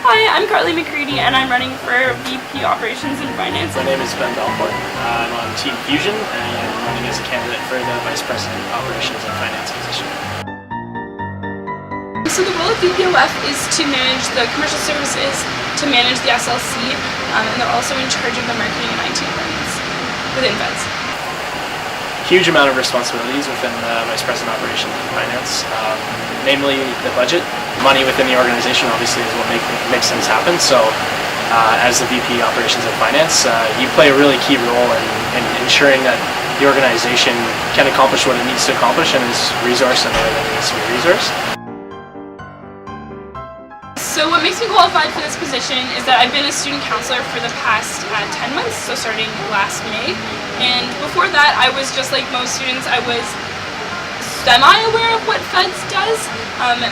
Hi, I'm McCready and I'm running for VP Operations and Finance. My name is Balfour. I'm on Team Fusion and I'm running as a candidate for the Vice President Operations and Finance position. So the role of VPOF is to manage the commercial services, to manage the SLC, and they're also in charge of the marketing and IT departments within Feds. Huge amount of responsibilities within the Vice President Operations and Finance, namely the budget. Money within the organization obviously is what makes things happen, so as the VP Operations and Finance, you play a really key role in ensuring that the organization can accomplish what it needs to accomplish and is resourced in the way that it needs to be resourced. So what makes me qualified for this position is that I've been a student counselor for the past 10 months, so starting last May. And before that, I was just like most students, I was semi-aware of what Feds does,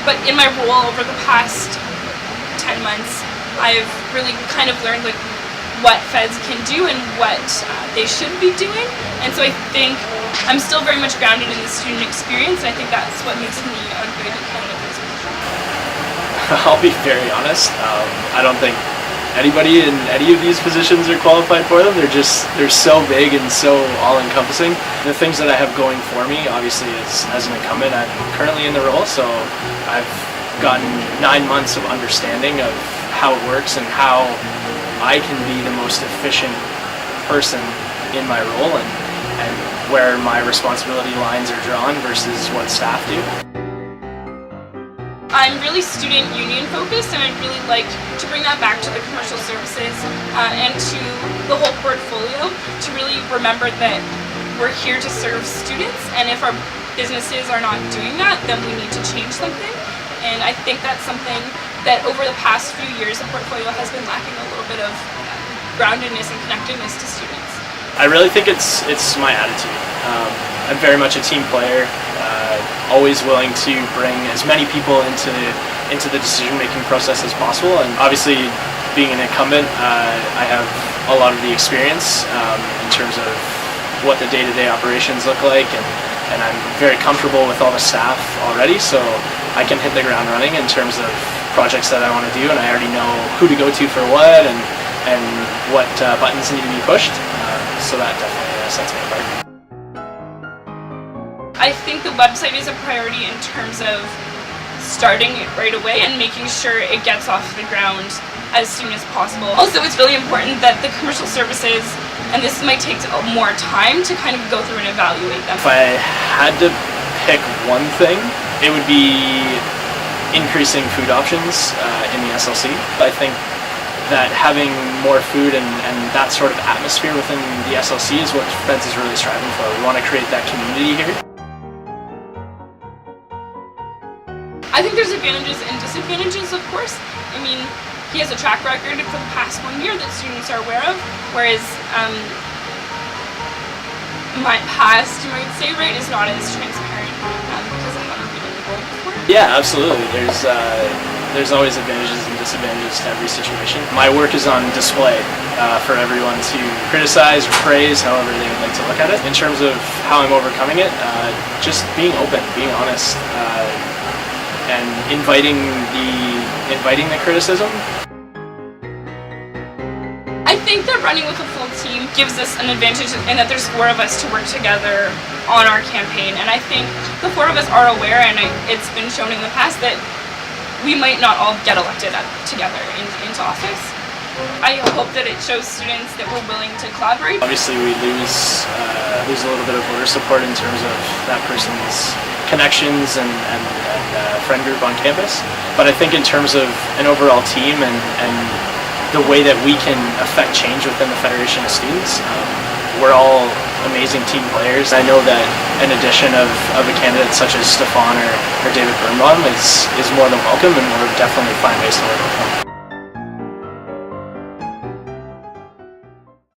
but in my role over the past 10 months, I've really kind of learned like what Feds can do and what they should be doing. And so I think I'm still very much grounded in the student experience, and I think that's what makes me a good candidate for this position. I'll be very honest, I don't think anybody in any of these positions are qualified for them. They're so big and so all-encompassing. The things that I have going for me, obviously, is as an incumbent, I'm currently in the role, so I've gotten 9 months of understanding of how it works and how I can be the most efficient person in my role and where my responsibility lines are drawn versus what staff do. I'm really student union focused, and I'd really like to bring that back to the commercial services and to the whole portfolio, to really remember that we're here to serve students, and if our businesses are not doing that, then we need to change something. And I think that's something that over the past few years the portfolio has been lacking a little bit of groundedness and connectedness to students. I really think it's my attitude. I'm very much a team player, always willing to bring as many people into the decision-making process as possible. And obviously, being an incumbent, I have a lot of the experience in terms of what the day-to-day operations look like, and I'm very comfortable with all the staff already, so I can hit the ground running in terms of projects that I want to do, and I already know who to go to for what and what buttons need to be pushed, so that definitely sets me apart. I think the website is a priority in terms of starting it right away and making sure it gets off the ground as soon as possible. Also, it's really important that the commercial services, and this might take more time to kind of go through and evaluate them. If I had to pick one thing, it would be increasing food options in the SLC. I think that having more food and that sort of atmosphere within the SLC is what Feds is really striving for. We want to create that community here. I think there's advantages and disadvantages, of course. I mean, he has a track record for the past 1 year that students are aware of, whereas my past, you might say, right, is not as transparent because I haven't been in the role before. Yeah, absolutely. There's always advantages and disadvantages to every situation. My work is on display for everyone to criticize or praise, however they would like to look at it. In terms of how I'm overcoming it, just being open, being honest, and inviting the criticism. I think that running with a full team gives us an advantage in that there's 4 of us to work together on our campaign, and I think the 4 of us are aware, and it's been shown in the past that we might not all get elected together into office. I hope that it shows students that we're willing to collaborate. Obviously, we lose a little bit of voter support in terms of that person's connections and friend group on campus, but I think in terms of an overall team and the way that we can affect change within the Federation of Students, we're all amazing team players. I know that an addition of a candidate such as Stefan or David Birnbaum is more than welcome, and we're definitely find ways to work with them.